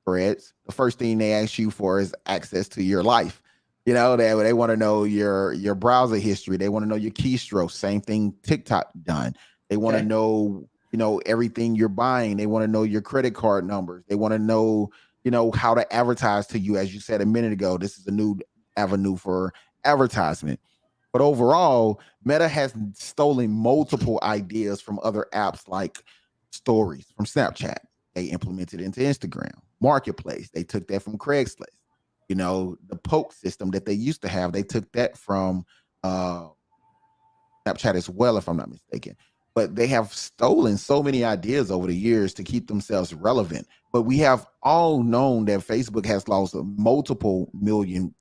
threads, the first thing they ask you for is access to your life. They want to know your browser history. They want to know your keystrokes. Same thing TikTok done. They want to Okay. know, everything you're buying. They want to know your credit card numbers. They want to know, how to advertise to you. As you said a minute ago, this is a new avenue for advertisement. But overall, Meta has stolen multiple ideas from other apps like stories from Snapchat. They implemented it into Instagram. Marketplace, they took that from Craigslist. The poke system that they used to have, they took that from uh, Snapchat as well, if I'm not mistaken. But they have stolen so many ideas over the years to keep themselves relevant. But we have all known that Facebook has lost multiple million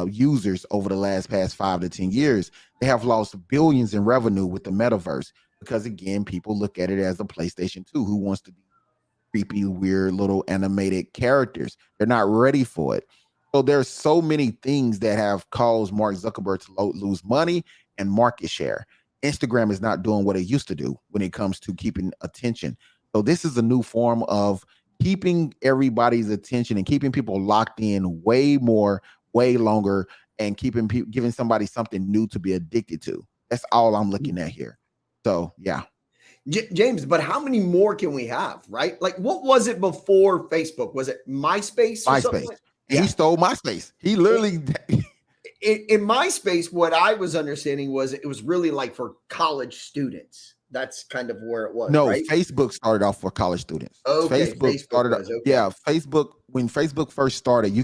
users over the past 5 to 10 years. They have lost billions in revenue with the metaverse because, again, people look at it as a PlayStation 2. Who wants to be creepy, weird little animated characters? They're not ready for it. So there's so many things that have caused Mark Zuckerberg to lose money and market share. Instagram is not doing what it used to do when it comes to keeping attention. So this is a new form of keeping everybody's attention and keeping people locked in way more, way longer, and giving somebody something new to be addicted to. That's all I'm looking at here. So yeah. James, but how many more can we have, right? Like, what was it before Facebook? Was it MySpace or something? MySpace. And he Yeah. stole MySpace. He literally In MySpace, what I was understanding was it was really like for college students. That's kind of where it was, No, right? Facebook started off for college students. Okay, Facebook Facebook started, was okay. yeah. Facebook, when Facebook first started, you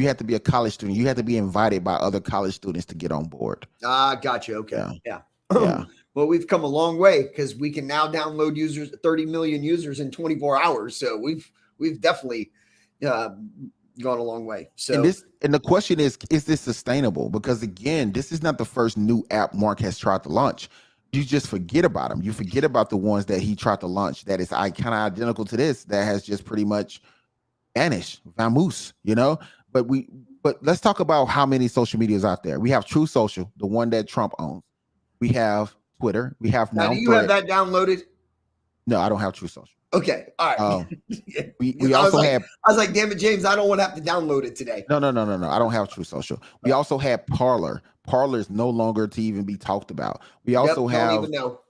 had to be a college student. You had to be invited by other college students to get on board. Gotcha. Okay, Yeah, yeah. yeah. Well, we've come a long way because we can now download 30 million users in 24 hours. So we've definitely gone a long way. So And the question is this sustainable? Because again, this is not the first new app Mark has tried to launch. You just forget about them. You forget about the ones that he tried to launch that is kind of identical to this, that has just pretty much vamoose, but let's talk about how many social medias out there. We have True Social, the one that Trump owns. We have Twitter. We have now, now do you have Thread. that downloaded? No, I don't have True Social. Okay, all right. We I was also like, have damn it, James, I don't want to have to download it today. no. I don't have True Social. We also had Parler. Parler is no longer to even be talked about. We also Don't have even know.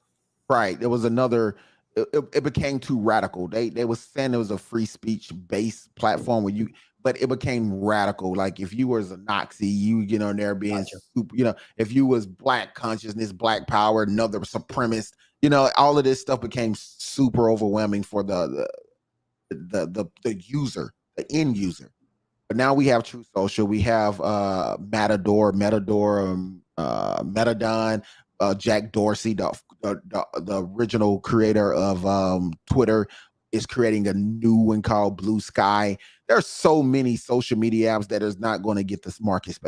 right. There was another. It became too radical. They was saying it was a free speech based platform where but it became radical. Like if you was a Nazi, you get on there being Gotcha. super. If you was black consciousness, black power, another supremacist. All of this stuff became super overwhelming for the user, the end user. But now we have True Social. We have Metadon, Jack Dorsey, the original creator of Twitter, is creating a new one called Blue Sky. There's so many social media apps that is not going to get this market.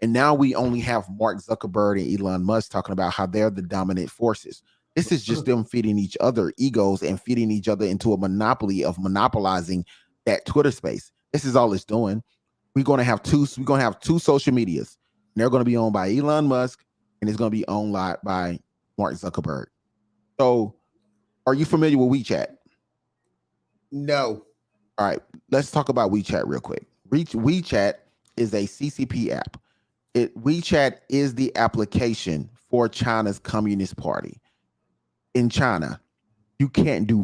And now we only have Mark Zuckerberg and Elon Musk talking about how they're the dominant forces. This is just them feeding each other egos and feeding each other into a monopoly of monopolizing that Twitter space. This is all it's doing. We're going to have two social medias. They're going to be owned by Elon Musk and it's going to be owned by Mark Zuckerberg. So, are you familiar with WeChat? No. All right, let's talk about WeChat real quick. WeChat is a CCP app. WeChat is the application for China's Communist Party. In China, you can't do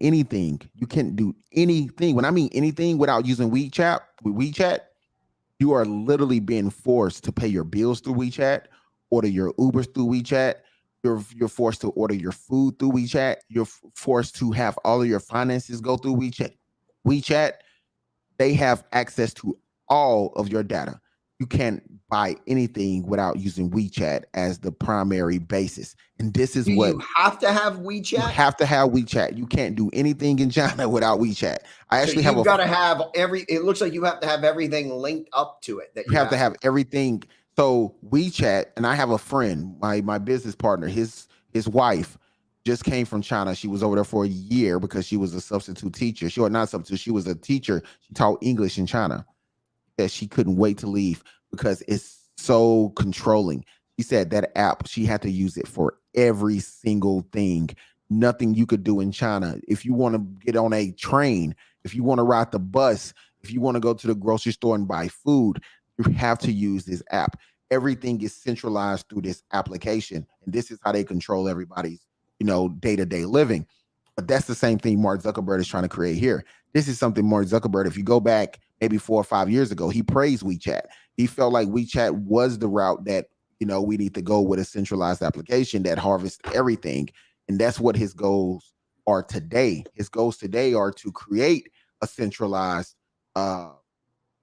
anything. You can't do anything. When I mean anything without using WeChat, you are literally being forced to pay your bills through WeChat, order your Ubers through WeChat. You're forced to order your food through WeChat. You're forced to have all of your finances go through WeChat. WeChat, they have access to all of your data. You can't buy anything without using WeChat as the primary basis. And this is Do what you have to have WeChat? you have to have WeChat. You can't do anything in China without WeChat. I actually you've got to have it looks like you have to have everything linked up to it. That you have to have everything. So WeChat, and I have a friend, my business partner, his wife just came from China. She was over there for a year because she was a substitute teacher. She was not substitute. She was a teacher. She taught English in China. That she couldn't wait to leave because it's so controlling. She said that app, she had to use it for every single thing nothing you could do in China. If you want to get on a train, if you want to ride the bus, if you want to go to the grocery store and buy food, you have to use this app. Everything is centralized through this application, and this is how they control everybody's, day-to-day living. But that's the same thing Mark Zuckerberg is trying to create here. This is something Mark Zuckerberg, if you go back maybe 4 or 5 years ago, he praised WeChat. He felt like WeChat was the route that, we need to go with a centralized application that harvests everything. And that's what his goals are today. His goals today are to create a centralized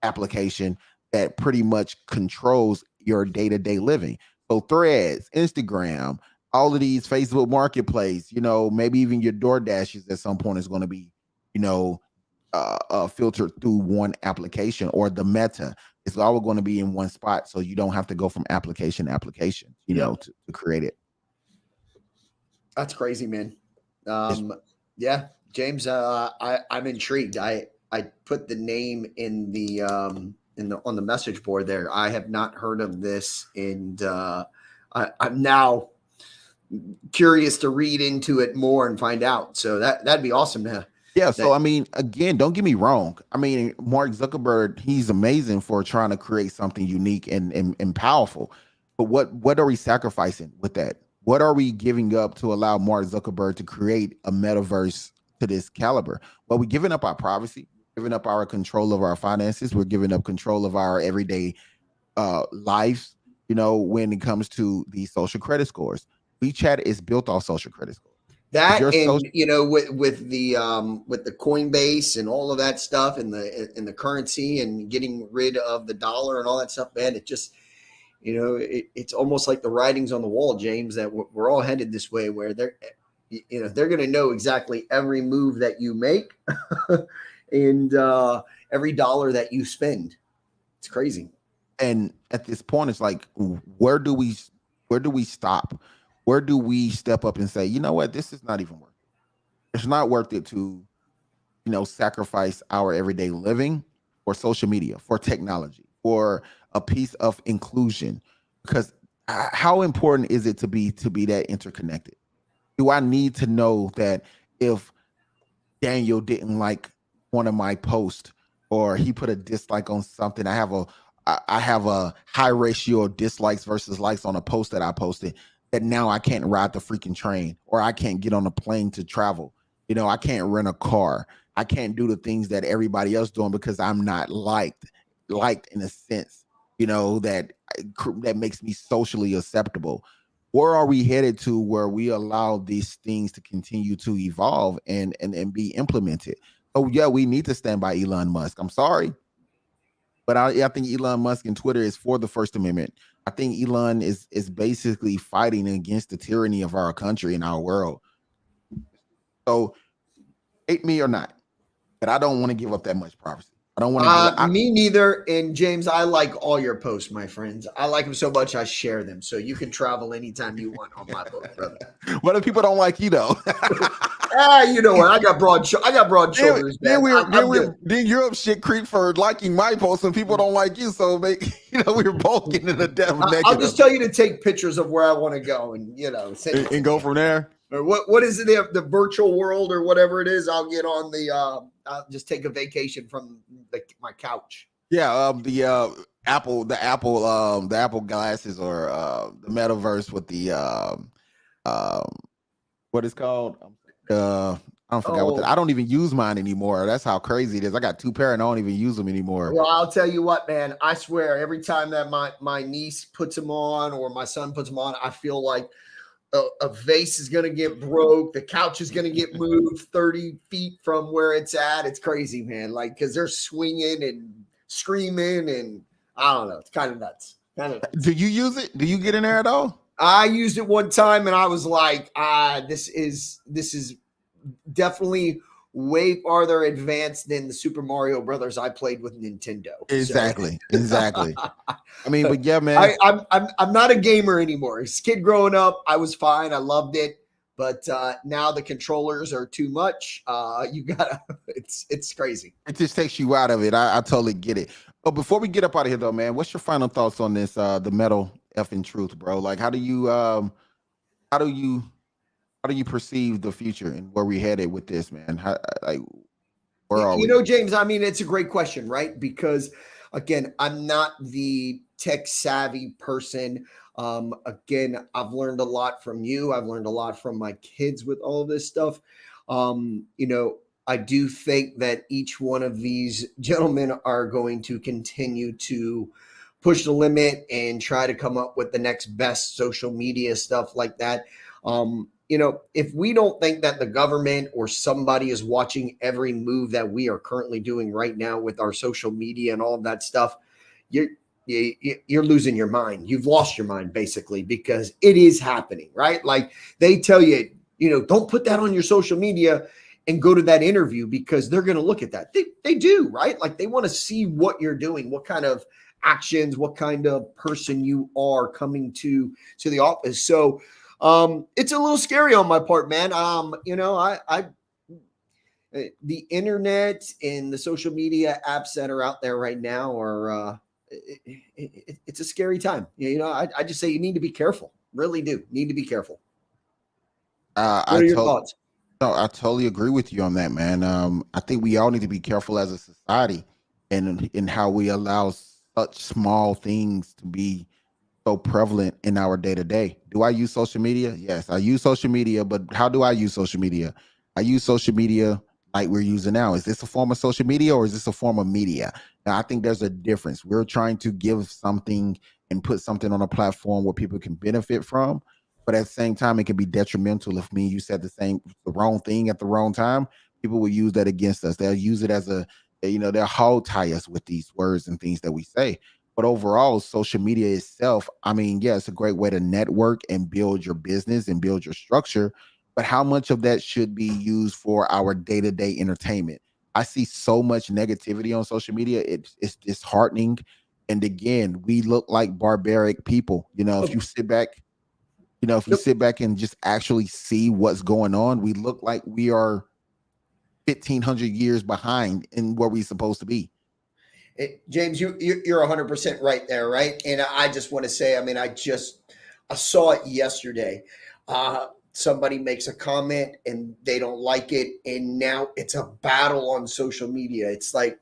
application that pretty much controls your day-to-day living. So Threads, Instagram, all of these, Facebook Marketplace, maybe even your DoorDashes at some point is going to be, you know, filtered through one application, or the Meta. It's all going to be in one spot, so you don't have to go from application to application, to create it. That's crazy, man. Yeah, James, I'm intrigued. I put the name in the on the message board there. I have not heard of this, and I'm now curious to read into it more and find out. So that'd be awesome to. Yeah, so I mean, again, don't get me wrong. I mean, Mark Zuckerberg, he's amazing for trying to create something unique and powerful. But what are we sacrificing with that? What are we giving up to allow Mark Zuckerberg to create a metaverse to this caliber? Well, we're giving up our privacy, giving up our control of our finances. We're giving up control of our everyday lives, when it comes to the social credit scores. WeChat is built off social credit scores. That and with the Coinbase and all of that stuff, and the currency, and getting rid of the dollar and all that stuff, man, it just it's almost like the writing's on the wall, James, that we're all headed this way, where they're going to know exactly every move that you make and every dollar that you spend. It's crazy. And at this point, it's like, where do we stop? Where do we step up and say, you know what, this is not even worth it. It's not worth it to, sacrifice our everyday living for social media, for technology, for a piece of inclusion. Because how important is it to be that interconnected? Do I need to know that if Daniel didn't like one of my posts, or he put a dislike on something, I have a high ratio of dislikes versus likes on a post that I posted, that now I can't ride the freaking train, or I can't get on a plane to travel. I can't rent a car. I can't do the things that everybody else doing because I'm not liked in a sense, that makes me socially acceptable. Where are we headed to, where we allow these things to continue to evolve and be implemented? Oh yeah, we need to stand by Elon Musk. I'm sorry, but I think Elon Musk and Twitter is for the First Amendment. I think Elon is basically fighting against the tyranny of our country and our world. So, hate me or not, but I don't want to give up that much privacy. I don't want to. Me neither. And James, I like all your posts, my friends. I like them so much I share them, so you can travel anytime you want on my book, brother. What if people don't like you though? You know what? I got broad shoulders. Then you're up shit creek for liking my posts, and people don't like you. So we're both getting in the devil negative. I'll just tell you to take pictures of where I want to go, and and go from there. Or what is it? The virtual world or whatever it is. I'll get on the. I'll just take a vacation from my couch. Yeah, the Apple glasses, or the metaverse with the what is called? I don't forget what I don't even use mine anymore. That's how crazy it is. I got 2 pair and I don't even use them anymore. Well, I'll tell you what, man. I swear, every time that my niece puts them on, or my son puts them on, I feel like a vase is going to get broke. The couch is going to get moved 30 feet from where it's at. It's crazy, man. Like, because they're swinging and screaming, and I don't know. It's kind of nuts. Do you use it? Do you get in there at all? I used it one time, and I was like, this is definitely way farther advanced than the Super Mario Brothers I played with Nintendo. Exactly. I mean, but yeah, man. I'm not a gamer anymore. As a kid growing up, I was fine. I loved it. But now the controllers are too much. It's crazy. It just takes you out of it. I totally get it. But before we get up out of here, though, man, what's your final thoughts on this? The metal effing truth, bro. Like, how do you how do you perceive the future and where we headed with this, man? How, like, where are You we? know, James, I mean, it's a great question, right? Because again, I'm not the tech savvy person. Again, I've learned a lot from you. I've learned a lot from my kids with all of this stuff. You know, I do think that each one of these gentlemen are going to continue to push the limit and try to come up with the next best social media stuff like that. You know, if we don't think that the government or somebody is watching every move that we are currently doing right now with our social media and all of that stuff, you're you're losing your mind. You've lost your mind basically because it is happening, right? Like they tell you, you know, don't put that on your social media and go to that interview because they're going to look at that. They do, right? Like they want to see what you're doing, what kind of actions, what kind of person you are coming to the office. So it's a little scary on my part, man. You know, I the internet and the social media apps that are out there right now are it's a scary time. You know, I just say you need to be careful. Really do need to be careful. I What are your told thoughts? No, I totally agree with you on that, man. I think we all need to be careful as a society and in how we allow such small things to be so prevalent in our day to day. Do I use social media? Yes, I use social media, but how do I use social media? I use social media like we're using now. Is this a form of social media or is this a form of media? Now, I think there's a difference. We're trying to give something and put something on a platform where people can benefit from, but at the same time, it can be detrimental if me and you said the wrong thing at the wrong time. People will use that against us. They'll use it as they'll hog tie us with these words and things that we say. But overall, social media itself, I mean, yeah, it's a great way to network and build your business and build your structure. But how much of that should be used for our day to day entertainment? I see so much negativity on social media. It's disheartening. And again, we look like barbaric people. You know, if you sit back, if you Nope. sit back and just actually see what's going on, we look like we are 1,500 years behind in where we're supposed to be. James, you're 100% right there, right? And I just want to say, I mean, I saw it yesterday. Somebody makes a comment and they don't like it, and now it's a battle on social media. It's like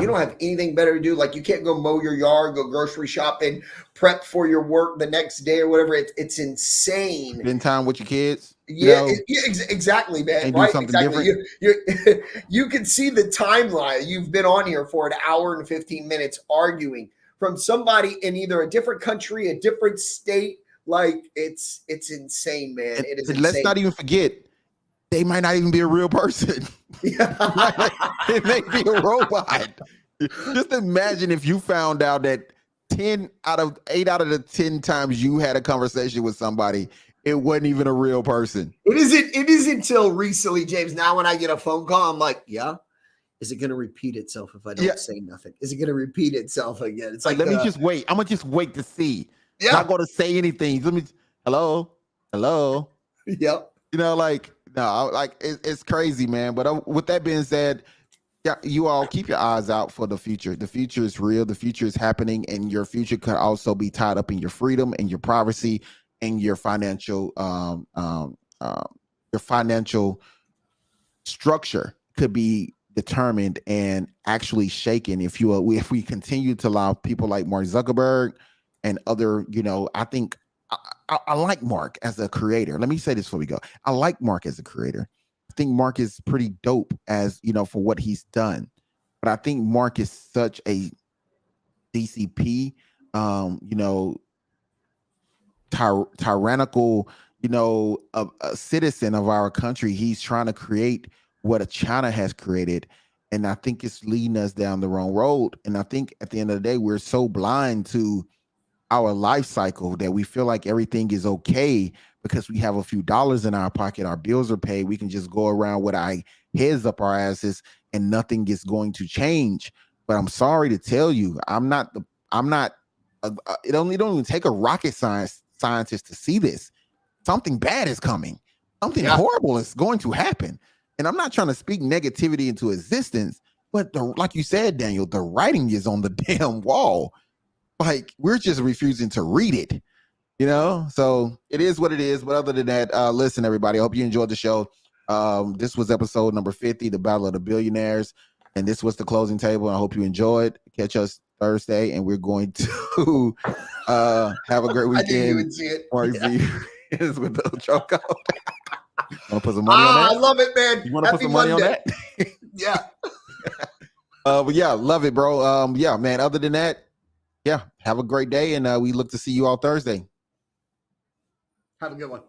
you don't have anything better to do. Like you can't go mow your yard, go grocery shopping, prep for your work the next day or whatever. It's insane. Spend time with your kids, Yeah, exactly, man. and do Right, something exactly. different. You can see the timeline. You've been on here for an hour and 15 minutes arguing from somebody in either a different country, a different state. Like it's insane, man. It is And let's insane. not even forget, they might not even be a real person. It may be a robot. Just imagine if you found out that 8 out of the 10 times you had a conversation with somebody, it wasn't even a real person. It isn't. It is until recently, James. Now, when I get a phone call, I'm like, yeah. Is it going to repeat itself if I Yeah. don't say nothing? Is it going to repeat itself again? It's Like, like let me just wait. I'm gonna just wait to see. Not yeah, gonna say anything. Let me hello, hello. yep. Like no, like it's crazy, man. But with that being said, yeah, you all keep your eyes out for the future. The future is real. The future is happening, and your future could also be tied up in your freedom and your privacy and your financial structure could be determined and actually shaken if we continue to allow people like Mark Zuckerberg and other, I think I like Mark as a creator. Let me say this before we go. I like Mark as a creator. I think Mark is pretty dope as for what he's done. But I think Mark is such a DCP, tyrannical, a citizen of our country. He's trying to create what a China has created. And I think it's leading us down the wrong road. And I think at the end of the day, we're so blind to our life cycle that we feel like everything is okay because we have a few dollars in our pocket, our bills are paid, we can just go around with our heads up our asses and nothing is going to change. But I'm sorry to tell you, I'm not it don't even take a rocket scientist to see this. Something bad is coming. Something Yeah. horrible is going to happen. And I'm not trying to speak negativity into existence, but like you said, Daniel, the writing is on the damn wall. Like we're just refusing to read it. You know, so it is what it is. But other than that, listen, everybody, I hope you enjoyed the show. This was episode number 50, the Battle of the Billionaires. And this was the closing table. I hope you enjoyed. Catch us Thursday, and we're going to have a great I knew you weekend. would see it. Mark Z is with the choke out. Want to put some money on that? I love it, man. You want to put some money on that? Yeah. But yeah, love it, bro. Yeah, man. Other than that, yeah, have a great day, and we look to see you all Thursday. Have a good one.